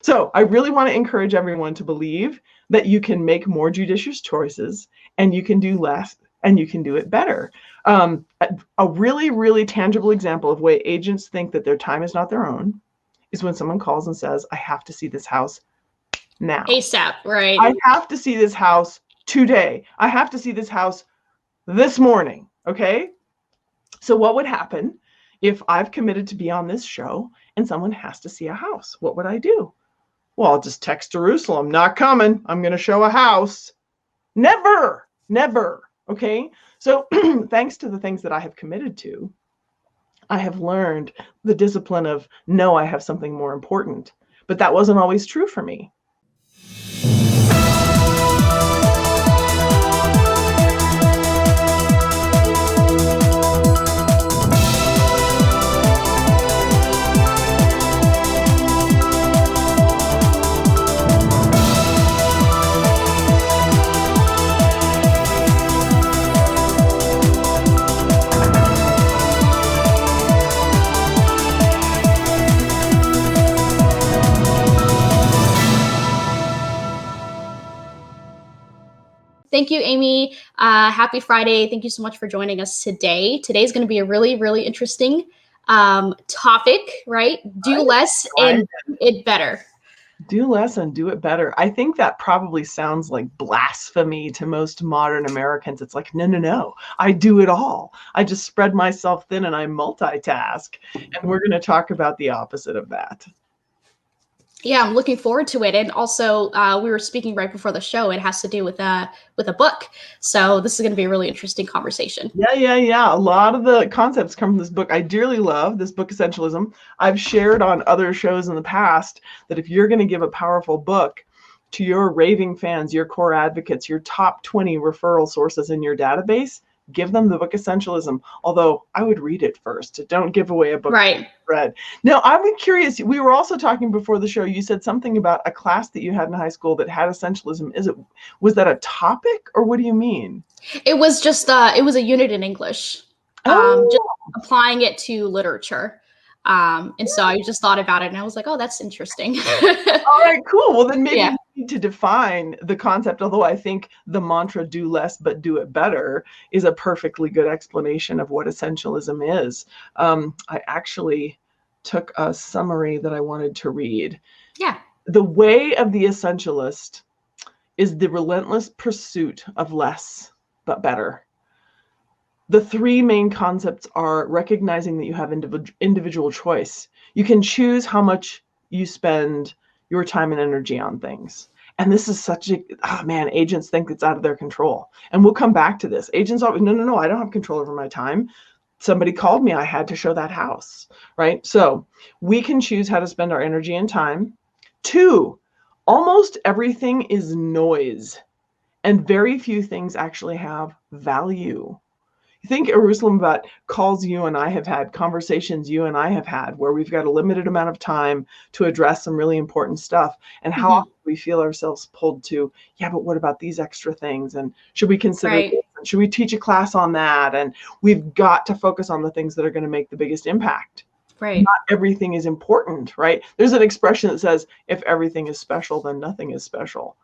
So I really want to encourage everyone to believe that you can make more judicious choices and you can do less and you can do it better. A really, really tangible example of way agents think that their time is not their own is when someone calls and says, I have to see this house now. ASAP, right? I have to see this house today. I have to see this house this morning. Okay. So what would happen if I've committed to be on this show and someone has to see a house? What would I do? Well, I'll just text Jerusalem, not coming. I'm going to show a house. Never, never. Okay. So thanks to the things that I have committed to, I have learned the discipline of, no, I have something more important. But that wasn't always true for me. Thank you, Amy. Happy Friday. Thank you so much for joining us today. Today's going to be a really, really interesting topic, right? Do less and do it better. Do less and do it better. I think that probably sounds like blasphemy to most modern Americans. It's like, no, no, no. I do it all. I just spread myself thin and I multitask. And we're going to talk about the opposite of that. Yeah, I'm looking forward to it. And also, we were speaking right before the show. It has to do with a book. So this is going to be a really interesting conversation. Yeah. A lot of the concepts come from this book. I dearly love this book, Essentialism. I've shared on other shows in the past that if you're going to give a powerful book to your raving fans, your core advocates, your top 20 referral sources in your database, give them the book Essentialism. Although I would read it first. Don't give away a book. Right. Read. Now, I'm curious. We were also talking before the show. You said something about a class that you had in high school that had essentialism. Was that a topic, or what do you mean? It was just it was a unit in English. Just applying it to literature. And so I just thought about it and I was like, oh, that's interesting. All right, cool. Well, then maybe we need to define the concept, although I think the mantra do less but do it better is a perfectly good explanation of what essentialism is. I actually took a summary that I wanted to read. Yeah. The way of the essentialist is the relentless pursuit of less but better. The three main concepts are recognizing that you have individual choice. You can choose how much you spend your time and energy on things. And this is such a, agents think it's out of their control. And we'll come back to this. Agents always, no, I don't have control over my time. Somebody called me, I had to show that house, right? So we can choose how to spend our energy and time. 2, almost everything is noise. And very few things actually have value. Think, Eyerusalem, about calls you and I have had, conversations you and I have had, where we've got a limited amount of time to address some really important stuff, and how often we feel ourselves pulled to, yeah, but what about these extra things? And should we consider this? And should we teach a class on that? And we've got to focus on the things that are going to make the biggest impact. Right. Not everything is important, right? There's an expression that says, if everything is special, then nothing is special.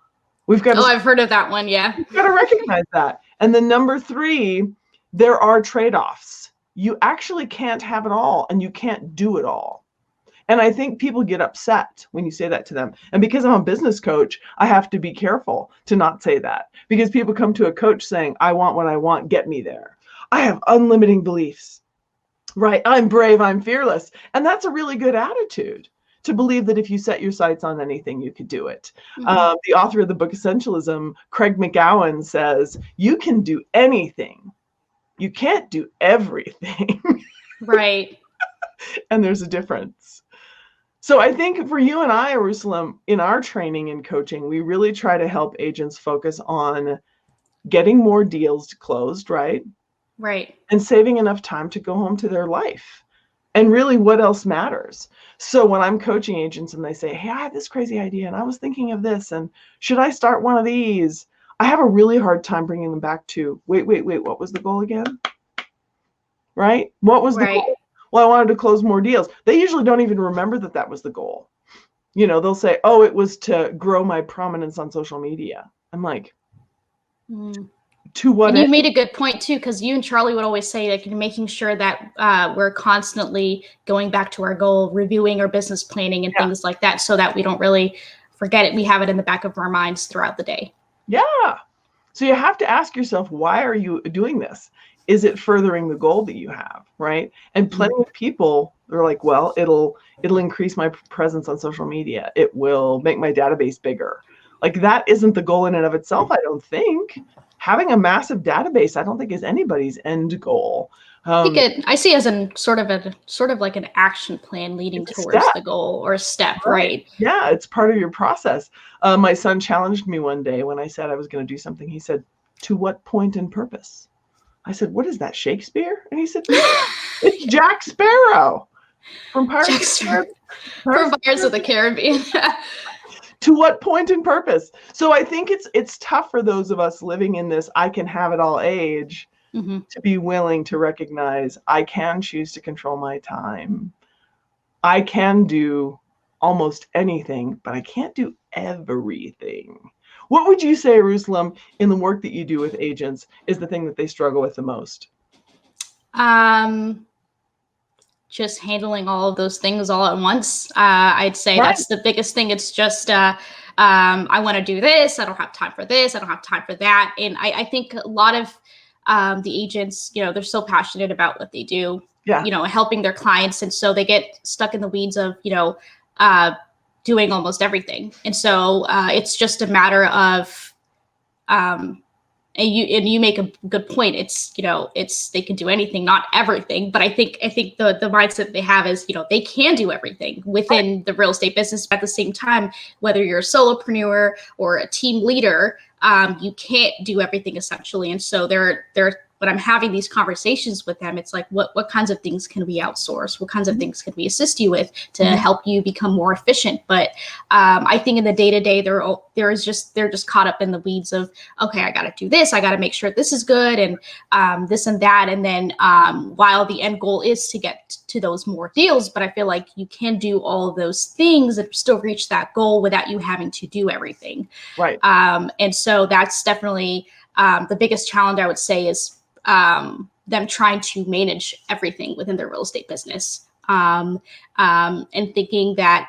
We've got I've heard of that one, yeah. We've got to recognize that. And then number 3, there are trade-offs. You actually can't have it all and you can't do it all. And I think people get upset when you say that to them. And because I'm a business coach, I have to be careful to not say that, because people come to a coach saying, I want what I want, get me there. I have unlimiting beliefs, right? I'm brave, I'm fearless. And that's a really good attitude, to believe that if you set your sights on anything, you could do it. The author of the book Essentialism, Craig McGowan, says, you can do anything. You can't do everything. Right. And there's a difference. So I think for you and I, Eyerusalem, in our training and coaching, we really try to help agents focus on getting more deals closed, right? Right. And saving enough time to go home to their life. And really, what else matters? So when I'm coaching agents and they say, hey, I have this crazy idea and I was thinking of this, and should I start one of these? I have a really hard time bringing them back to, wait, what was the goal again? Right? What was the goal? Well, I wanted to close more deals. They usually don't even remember that that was the goal. You know, they'll say, oh, it was to grow my prominence on social media. I'm like, to what And end? you made a good point too, because you and Charlie would always say, like, making sure that we're constantly going back to our goal, reviewing our business planning and things like that, so that we don't really forget it. We have it in the back of our minds throughout the day. Yeah. So you have to ask yourself, why are you doing this? Is it furthering the goal that you have, right? And plenty of people are like, well, it'll increase my presence on social media. It will make my database bigger. Like, that isn't the goal in and of itself, I don't think. Having a massive database, I don't think, is anybody's end goal. I see it as sort of like an action plan leading towards the goal, or a step, right? Yeah, it's part of your process. My son challenged me one day when I said I was going to do something. He said, to what point and purpose? I said, what is that, Shakespeare? And he said, no, it's Jack Sparrow from Pirates of the Caribbean. To what point and purpose? So I think it's tough for those of us living in this I can have it all age to be willing to recognize I can choose to control my time. I can do almost anything, but I can't do everything. What would you say, Eyerusalem, in the work that you do with agents, is the thing that they struggle with the most? Just handling all of those things all at once. I'd say that's the biggest thing. It's just, I want to do this. I don't have time for this. I don't have time for that. And I think a lot of the agents, they're so passionate about what they do, helping their clients. And so they get stuck in the weeds of, doing almost everything. And so it's just a matter of, and you make a good point. It's, they can do anything, not everything. But I think the mindset they have is, they can do everything within the real estate business. But at the same time, whether you're a solopreneur or a team leader, you can't do everything essentially. And so they're when I'm having these conversations with them, it's like, what kinds of things can we outsource? What kinds of things can we assist you with to help you become more efficient? But I think in the day-to-day, they're just caught up in the weeds of, okay, I got to do this. I got to make sure this is good, and this and that. And then while the end goal is to get to those more deals, but I feel like you can do all of those things and still reach that goal without you having to do everything. Right. And so that's definitely the biggest challenge, I would say, is them trying to manage everything within their real estate business, and thinking that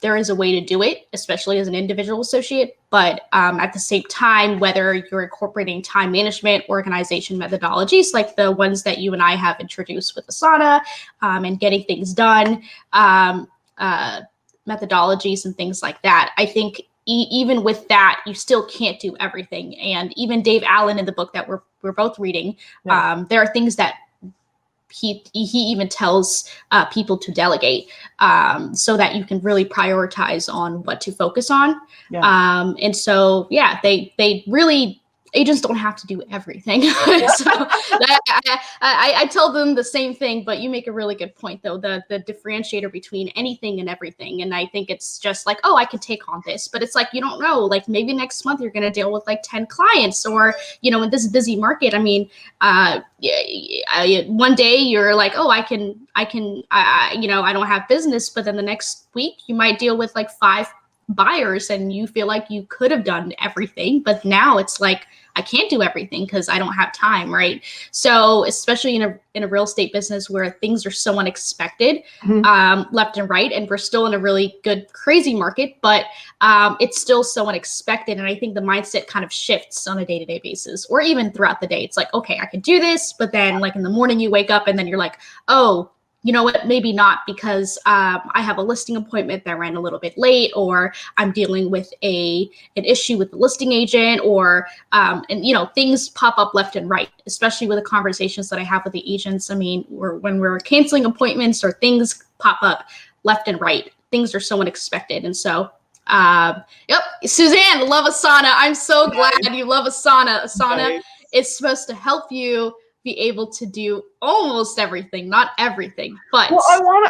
there is a way to do it, especially as an individual associate. But at the same time, whether you're incorporating time management, organization methodologies like the ones that you and I have introduced with Asana, and getting things done, methodologies and things like that, I think even with that, you still can't do everything. And even Dave Allen, in the book that we're both reading, there are things that he even tells people to delegate, so that you can really prioritize on what to focus on. And so, they really, agents don't have to do everything. So I tell them the same thing, but you make a really good point, though, the differentiator between anything and everything. And I think it's just like, oh, I can take on this, but it's like, you don't know, like maybe next month you're going to deal with like 10 clients, or, in this busy market. I mean, one day you're like, oh, I don't have business, but then the next week you might deal with like 5 buyers and you feel like you could have done everything, but now it's like, I can't do everything because I don't have time, right? So especially in a real estate business where things are so unexpected, left and right, and we're still in a really good, crazy market, but it's still so unexpected. And I think the mindset kind of shifts on a day-to-day basis, or even throughout the day. It's like, okay, I can do this, but then like in the morning you wake up and then you're like, oh, you know what, maybe not, because I have a listing appointment that ran a little bit late, or I'm dealing with an issue with the listing agent, or, and things pop up left and right, especially with the conversations that I have with the agents. I mean, when we're canceling appointments, or things pop up left and right, things are so unexpected. And so, Suzanne, love Asana. I'm so glad you love Asana. Asana is supposed to help you be able to do almost everything, not everything, but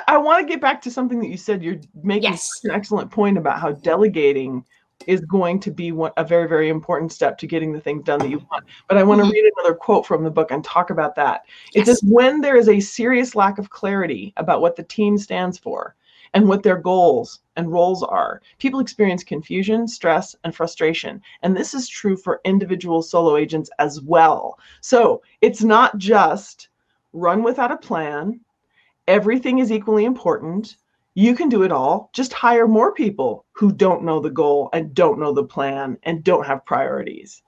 I want to get back to something that you said. You're making an excellent point about how delegating is going to be a very, very important step to getting the things done that you want. But I want to read another quote from the book and talk about that. It says, when there is a serious lack of clarity about what the team stands for, and what their goals and roles are. People experience confusion, stress, and frustration. And this is true for individual solo agents as well. So it's not just run without a plan. Everything is equally important. You can do it all. Just hire more people who don't know the goal and don't know the plan and don't have priorities.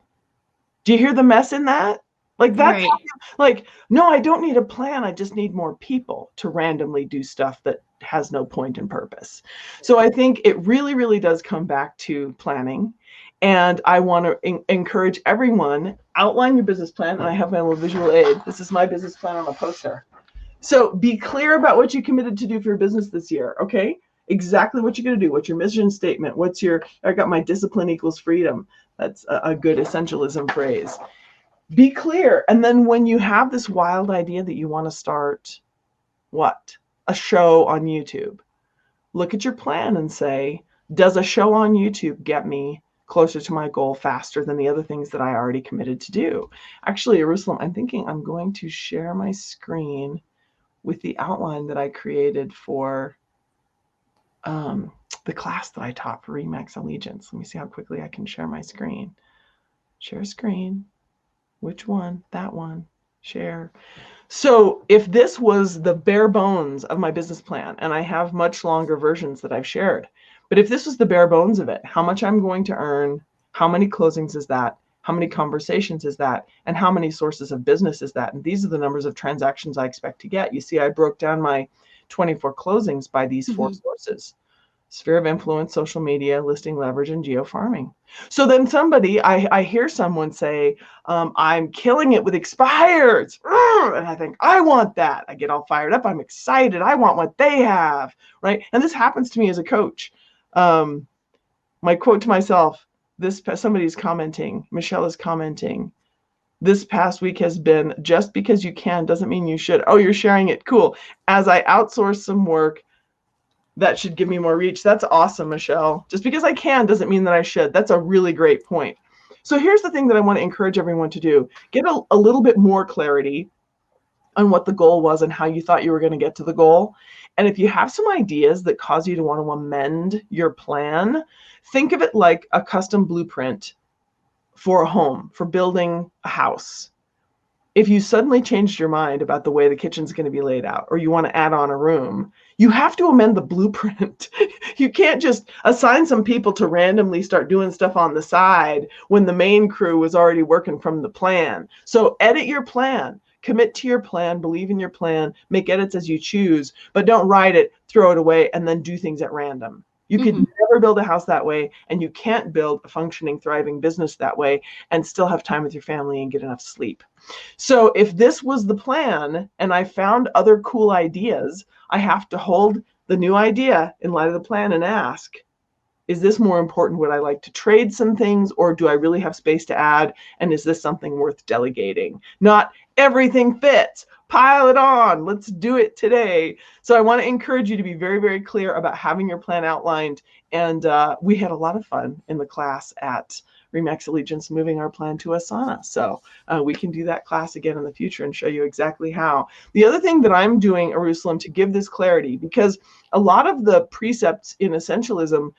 Do you hear the mess in that? Like that's Right. like, no, I don't need a plan. I just need more people to randomly do stuff that has no point and purpose. So I think it really, really does come back to planning. And I want to encourage everyone, outline your business plan. And I have my little visual aid. This is my business plan on a poster. So be clear about what you committed to do for your business this year, okay? Exactly what you're going to do. What's your mission statement? I got my discipline equals freedom. That's a good essentialism phrase. Be clear. And then when you have this wild idea that you want to start, what? A show on YouTube. Look at your plan and say, does a show on YouTube get me closer to my goal faster than the other things that I already committed to do? Actually, Eyerusalem, I'm thinking I'm going to share my screen with the outline that I created for the class that I taught for Remax Allegiance. Let me see how quickly I can share my screen. Share screen. Which one? That one. Share. So if this was the bare bones of my business plan, and I have much longer versions that I've shared, but if this was the bare bones of it, how much I'm going to earn, how many closings is that, how many conversations is that, and how many sources of business is that? And these are the numbers of transactions I expect to get. You see, I broke down my 24 closings by these four sources: sphere of influence, social media, listing leverage, and geo-farming. So then I hear someone say, I'm killing it with expires. And I think, I want that. I get all fired up. I'm excited. I want what they have, right? And this happens to me as a coach. My quote to myself, somebody's commenting, Michelle is commenting, this past week has been, just because you can doesn't mean you should. Oh, you're sharing it. Cool. As I outsource some work, that should give me more reach. That's awesome, Michelle. Just because I can doesn't mean that I should. That's a really great point. So here's the thing that I want to encourage everyone to do. Get a little bit more clarity on what the goal was and how you thought you were going to get to the goal. And if you have some ideas that cause you to want to amend your plan, think of it like a custom blueprint for a home, for building a house. If you suddenly changed your mind about the way the kitchen's going to be laid out, or you want to add on a room, you have to amend the blueprint. You can't just assign some people to randomly start doing stuff on the side when the main crew was already working from the plan. So edit your plan, commit to your plan, believe in your plan, make edits as you choose, but don't write it, throw it away, and then do things at random. You could never build a house that way, and you can't build a functioning, thriving business that way and still have time with your family and get enough sleep. So if this was the plan and I found other cool ideas, I have to hold the new idea in light of the plan and ask, is this more important? Would I like to trade some things, or do I really have space to add? And is this something worth delegating? Not everything fits. Pile it on. Let's do it today. So I want to encourage you to be very, very clear about having your plan outlined. And we had a lot of fun in the class at Remax Allegiance moving our plan to Asana. So we can do that class again in the future and show you exactly how. The other thing that I'm doing, Eyerusalem, to give this clarity, because a lot of the precepts in essentialism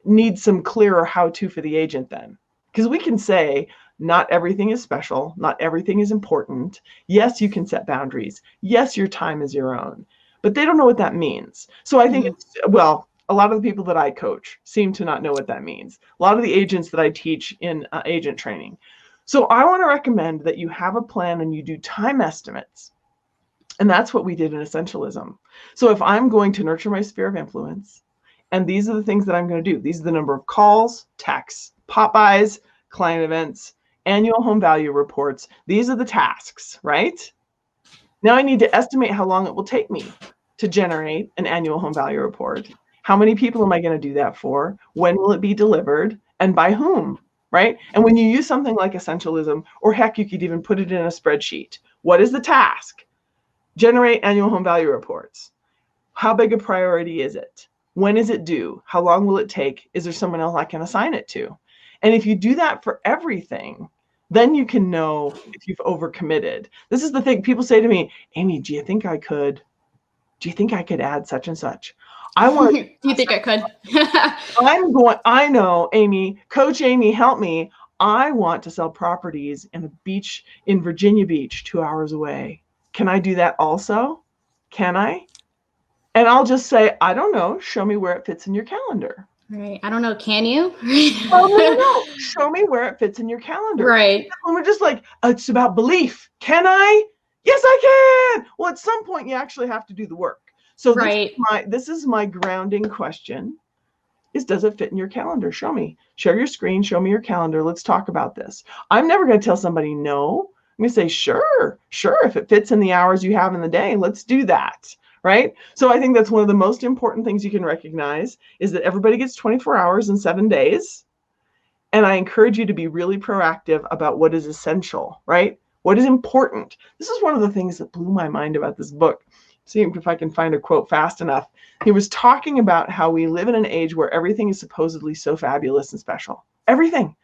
need some clearer how-to for the agent then. Because we can say, not everything is special. Not everything is important. Yes, you can set boundaries. Yes, your time is your own. But they don't know what that means. So I think, well, a lot of the people that I coach seem to not know what that means. A lot of the agents that I teach in agent training. So I want to recommend that you have a plan and you do time estimates. And that's what we did in essentialism. So if I'm going to nurture my sphere of influence, and these are the things that I'm going to do. These are the number of calls, texts, pop-bys, client events, annual home value reports. These are the tasks, right? Now I need to estimate how long it will take me to generate an annual home value report. How many people am I going to do that for? When will it be delivered? And by whom, right? And when you use something like essentialism, or heck, you could even put it in a spreadsheet. What is the task? Generate annual home value reports. How big a priority is it? When is it due? How long will it take? Is there someone else I can assign it to? And if you do that for everything, then you can know if you've overcommitted. This is the thing. People say to me, Amy, do you think I could Do you think I could add such and such? I want. Do you think I could? I know, Amy, Coach Amy, help me. I want to sell properties in a beach in Virginia Beach, 2 hours away. Can I do that also? Can I? And I'll just say, I don't know. Show me where it fits in your calendar. Right. I don't know. Can you? Oh, no. Show me where it fits in your calendar. Right. When we're just like, it's about belief. Can I? Yes, I can. Well, at some point, you actually have to do the work. So right. This is my grounding question. Does it fit in your calendar? Show me. Share your screen. Show me your calendar. Let's talk about this. I'm never going to tell somebody no. I'm going to say, sure. If it fits in the hours you have in the day, let's do that. Right? So I think that's one of the most important things you can recognize is that everybody gets 24 hours in 7 days. And I encourage you to be really proactive about what is essential, right? What is important. This is one of the things that blew my mind about this book. See if I can find a quote fast enough. He was talking about how we live in an age where everything is supposedly so fabulous and special. Everything.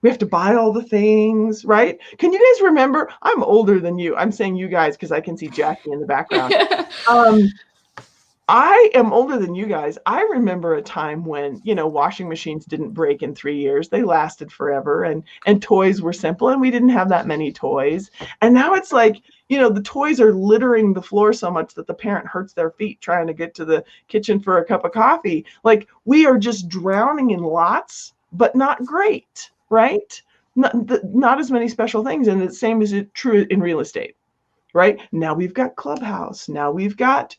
We have to buy all the things, right? Can you guys remember? I'm older than you. I'm saying you guys because I can see Jackie in the background. I am older than you guys. I remember a time when, washing machines didn't break in 3 years. They lasted forever and toys were simple and we didn't have that many toys. And now it's like, the toys are littering the floor so much that the parent hurts their feet trying to get to the kitchen for a cup of coffee. Like we are just drowning in lots, but not great, right? Not as many special things. And the same is true in real estate. Right now we've got Clubhouse. Now we've got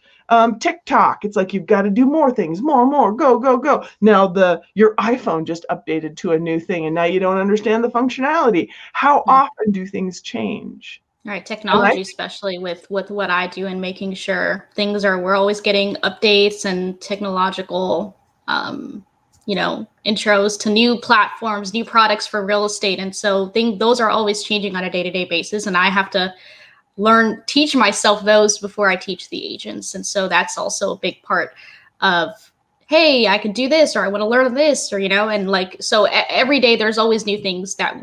TikTok. It's like you've got to do more things, more, go. Now your iPhone just updated to a new thing, and now you don't understand the functionality. How often do things change? Right, technology, especially with what I do and making sure we're always getting updates and technological, intros to new platforms, new products for real estate, and so those are always changing on a day-to-day basis, and I have to teach myself those before I teach the agents. And so that's also a big part of, hey, I can do this, or I want to learn this, or, and so every day there's always new things that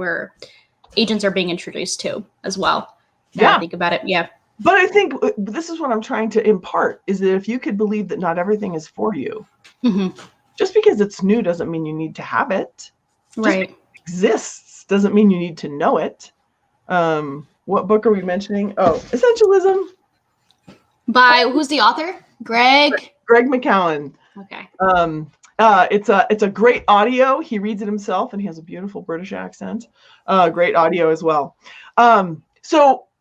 agents are being introduced to as well. Yeah. I think about it. Yeah. But I think this is what I'm trying to impart is that if you could believe that not everything is for you, just because it's new doesn't mean you need to have it. Right. Just because it exists doesn't mean you need to know it. What book are we mentioning? Oh, Essentialism. By who's the author? Greg McKeown. Okay. It's a great audio. He reads it himself, and he has a beautiful British accent. Great audio as well.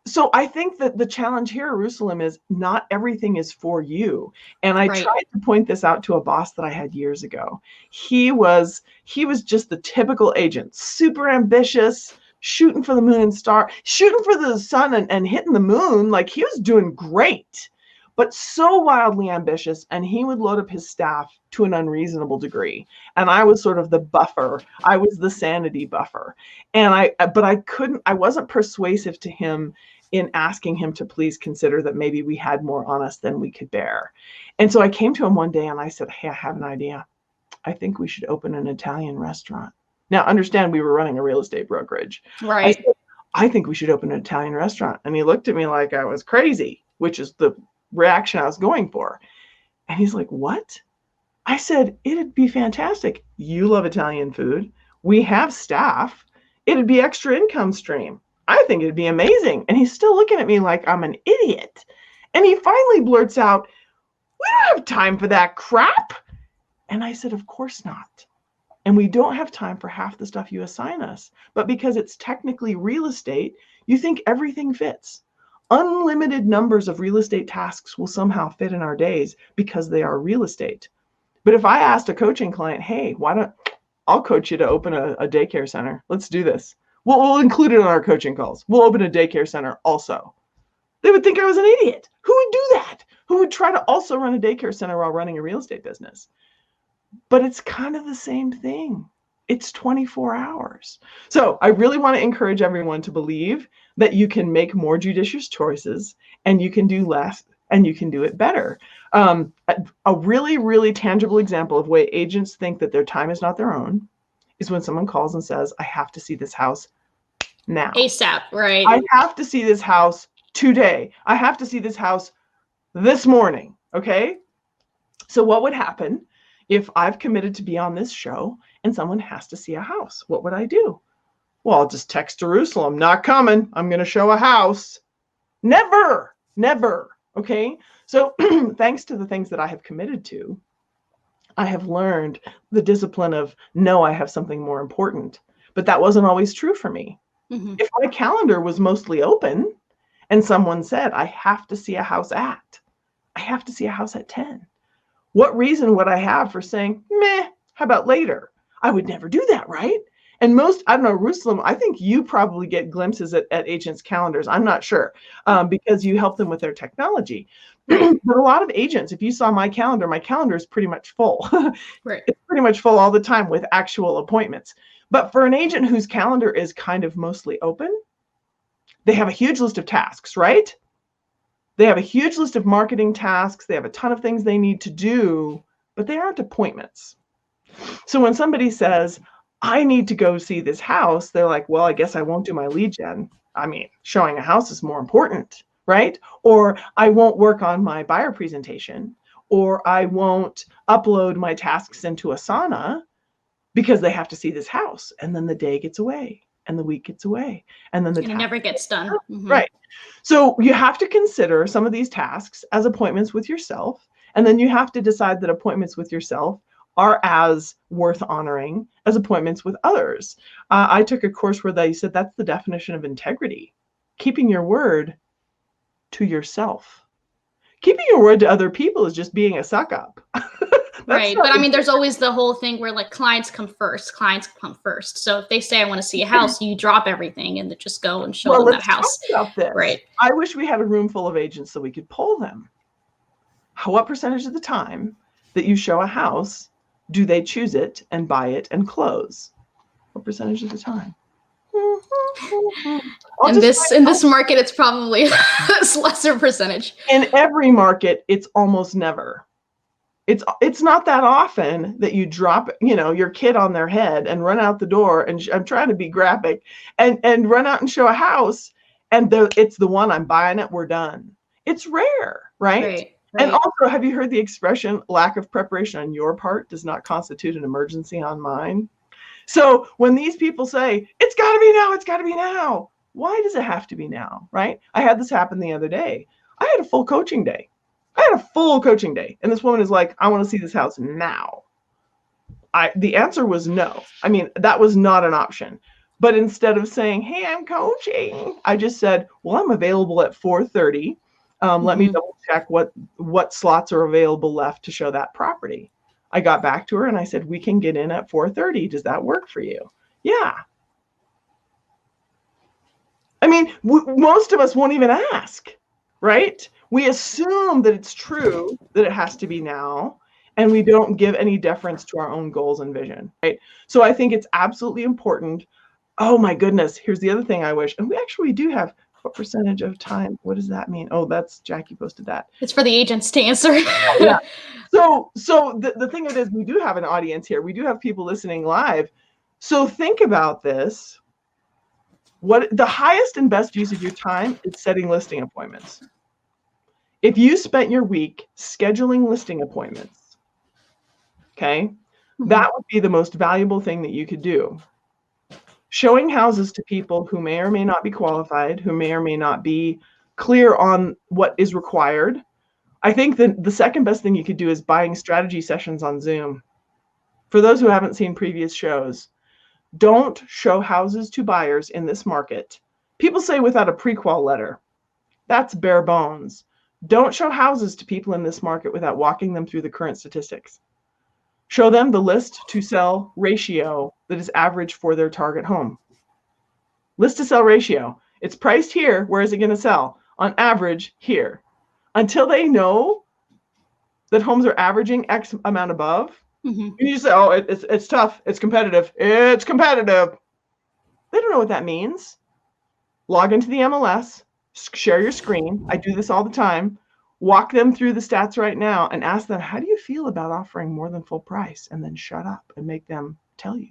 So I think that the challenge here, Eyerusalem, is not everything is for you. And I tried to point this out to a boss that I had years ago. He was just the typical agent, super ambitious, shooting for the moon and star, shooting for the sun and hitting the moon. Like he was doing great, but so wildly ambitious. And he would load up his staff to an unreasonable degree. And I was sort of the buffer. I was the sanity buffer. And I wasn't persuasive to him in asking him to please consider that maybe we had more on us than we could bear. And so I came to him one day and I said, hey, I have an idea. I think we should open an Italian restaurant. Now, understand we were running a real estate brokerage. Right. I think we should open an Italian restaurant. And he looked at me like I was crazy, which is the reaction I was going for. And he's like, what? I said, it'd be fantastic. You love Italian food. We have staff. It'd be extra income stream. I think it'd be amazing. And he's still looking at me like I'm an idiot. And he finally blurts out, we don't have time for that crap. And I said, of course not. And we don't have time for half the stuff you assign us. But because it's technically real estate, you think everything fits. Unlimited numbers of real estate tasks will somehow fit in our days because they are real estate. But if I asked a coaching client, hey, I'll coach you to open a daycare center. Let's do this. We'll include it on our coaching calls. We'll open a daycare center also. They would think I was an idiot. Who would do that? Who would try to also run a daycare center while running a real estate business? But it's kind of the same thing. It's 24 hours. So I really want to encourage everyone to believe that you can make more judicious choices and you can do less and you can do it better. A really, really tangible example of way agents think that their time is not their own is when someone calls and says, I have to see this house now. ASAP, right? I have to see this house today. I have to see this house this morning. Okay. So what would happen if I've committed to be on this show and someone has to see a house? What would I do? Well, I'll just text Jerusalem, not coming. I'm going to show a house. Never, never. Okay. So thanks to the things that I have committed to, I have learned the discipline of, no, I have something more important. But that wasn't always true for me. Mm-hmm. If my calendar was mostly open and someone said, I have to see a house at 10, what reason would I have for saying, meh, how about later? I would never do that, right? And most, I don't know, Jerusalem, I think you probably get glimpses at agents' calendars. I'm not sure, because you help them with their technology. But a lot of agents, if you saw my calendar is pretty much full. Right. It's pretty much full all the time with actual appointments. But for an agent whose calendar is kind of mostly open, they have a huge list of tasks, right? They have a huge list of marketing tasks. They have a ton of things they need to do, but they aren't appointments. So when somebody says, I need to go see this house, they're like, well, I guess I won't do my lead gen. I mean, showing a house is more important, right? Or I won't work on my buyer presentation, or I won't upload my tasks into Asana because they have to see this house. And then the day gets away and the week gets away. And then it never gets done. Mm-hmm. Right. So you have to consider some of these tasks as appointments with yourself. And then you have to decide that appointments with yourself are as worth honoring as appointments with others. I took a course where they said that's the definition of integrity, keeping your word to yourself. Keeping your word to other people is just being a suck up. Right. But I mean, there's always the whole thing where like clients come first. So if they say, I want to see a house, you drop everything and just go and show them that house. Talk about this. Right. I wish we had a room full of agents so we could poll them. What percentage of the time that you show a house do they choose it and buy it and close? What percentage of the time? In this market, it's probably a lesser percentage. In every market, it's almost never. It's not that often that you drop, your kid on their head and run out the door, and I'm trying to be graphic, and run out and show a house, and it's the one, I'm buying it, we're done. It's rare, right? Right. And also, have you heard the expression, lack of preparation on your part does not constitute an emergency on mine? So when these people say, it's got to be now, why does it have to be now, right? I had this happen the other day. I had a full coaching day. And this woman is like, I want to see this house now. The answer was no. I mean, that was not an option. But instead of saying, hey, I'm coaching, I just said, well, I'm available at 4:30. Let me double check what slots are available left to show that property. I got back to her and I said, we can get in at 4:30. Does that work for you? Yeah. I mean, most of us won't even ask, right? We assume that it's true that it has to be now, and we don't give any deference to our own goals and vision, right? So I think it's absolutely important. Oh my goodness, here's the other thing I wish, and we do have, what percentage of time? What does that mean? Oh, that's Jackie posted that. It's for the agents to answer. Yeah. So the thing is, we do have an audience here. We do have people listening live. So think about this. What the highest and best use of your time is setting listing appointments. If you spent your week scheduling listing appointments, okay, that would be the most valuable thing that you could do. Showing houses to people who may or may not be qualified, who may or may not be clear on what is required. I think that the second best thing you could do is buying strategy sessions on Zoom. For those who haven't seen previous shows, don't show houses to buyers in this market. People say without a pre-qual letter. That's bare bones. Don't show houses to people in this market without walking them through the current statistics. Show them the list to sell ratio that is average for their target home. List to sell ratio. It's priced here. Where is it going to sell? On average, here. Until they know that homes are averaging X amount above, you say, oh, it's tough. It's competitive. It's competitive. They don't know what that means. Log into the MLS. Share your screen. I do this all the time. Walk them through the stats right now and ask them, how do you feel about offering more than full price? And then shut up and make them tell you.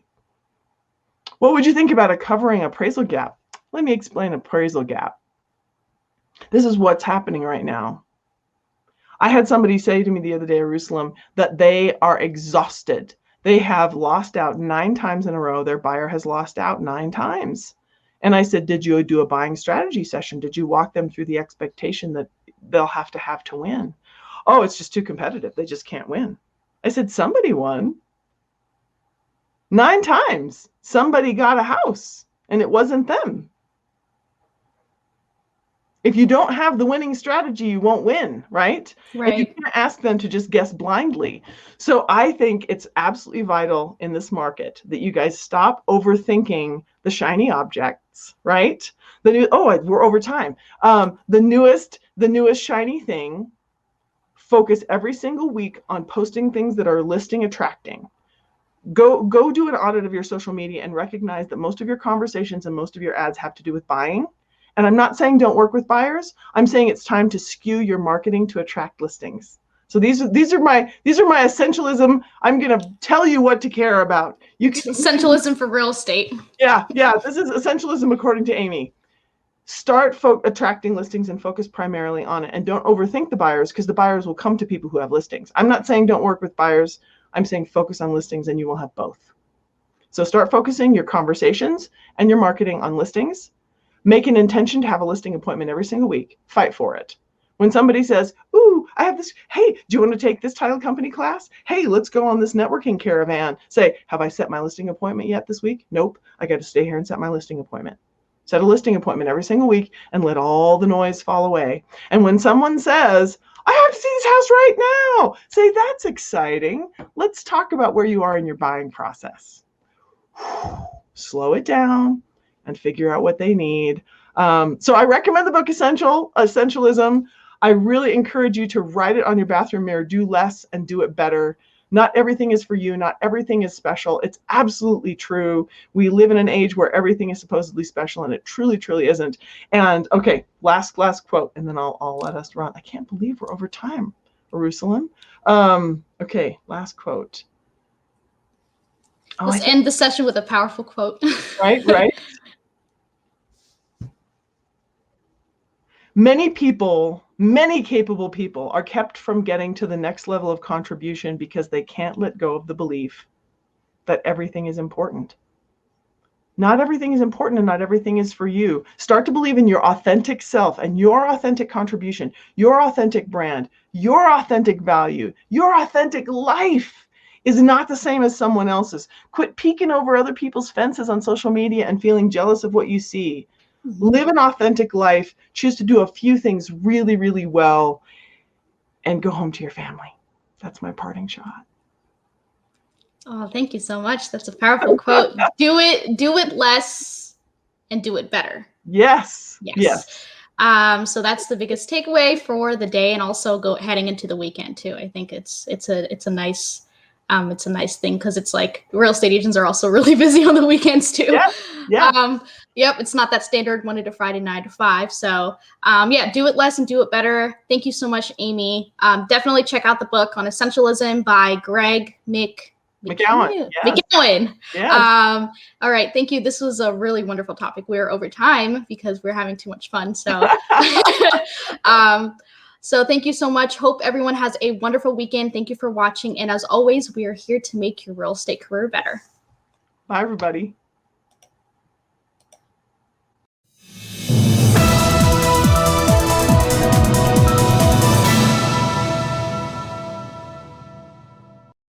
What would you think about a covering appraisal gap? Let me explain appraisal gap. This is what's happening right now. I had somebody say to me the other day, Eyerusalem, that they are exhausted. They have lost out 9 times in a row. Their buyer has lost out 9 times. And I said, did you do a buying strategy session? Did you walk them through the expectation that they'll have to win? Oh, it's just too competitive. They just can't win. I said, somebody won. 9 times. Somebody got a house, and it wasn't them. If you don't have the winning strategy, you won't win, right? Right. And you can't ask them to just guess blindly. So I think it's absolutely vital in this market that you guys stop overthinking the shiny objects, right? We're over time. The newest shiny thing. Focus every single week on posting things that are listing attracting. Go do an audit of your social media and recognize that most of your conversations and most of your ads have to do with buying. And I'm not saying don't work with buyers. I'm saying it's time to skew your marketing to attract listings. So these are my essentialism. I'm going to tell you what to care about. Essentialism for real estate. Yeah. This is essentialism according to Amy. Start attracting listings and focus primarily on it. And don't overthink the buyers, because the buyers will come to people who have listings. I'm not saying don't work with buyers. I'm saying focus on listings and you will have both. So start focusing your conversations and your marketing on listings. Make an intention to have a listing appointment every single week. Fight for it. When somebody says, ooh, I have this, hey, do you want to take this title company class? Hey, let's go on this networking caravan. Say, have I set my listing appointment yet this week? Nope. I got to stay here and set my listing appointment. Set a listing appointment every single week and let all the noise fall away. And when someone says, I have to see this house right now, say, that's exciting. Let's talk about where you are in your buying process. Slow it down and figure out what they need. So I recommend the book Essentialism. I really encourage you to write it on your bathroom mirror. Do less and do it better. Not everything is for you. Not everything is special. It's absolutely true. We live in an age where everything is supposedly special, and it truly, truly isn't. And okay, last quote, and then I'll let us run. I can't believe we're over time, Eyerusalem. Okay, last quote. Let's end the session with a powerful quote. Right. Many capable people are kept from getting to the next level of contribution because they can't let go of the belief that everything is important. Not everything is important and not everything is for you. Start to believe in your authentic self and your authentic contribution, your authentic brand, your authentic value, your authentic life is not the same as someone else's. Quit peeking over other people's fences on social media and feeling jealous of what you see. Live an authentic life. Choose to do a few things really, really well and go home to your family. That's my parting shot. Oh, thank you so much. That's a powerful quote. Do it less and do it better. Yes. So that's the biggest takeaway for the day, and also heading into the weekend too. I think it's a nice thing, because it's like real estate agents are also really busy on the weekends too. Yeah. It's not that standard Monday to Friday 9 to 5. So do it less and do it better. Thank you so much, Amy. Definitely check out the book on Essentialism by Greg McKeown. Yes. All right. Thank you. This was a really wonderful topic. We're over time because we're having too much fun. So, so thank you so much. Hope everyone has a wonderful weekend. Thank you for watching. And as always, we are here to make your real estate career better. Bye, everybody.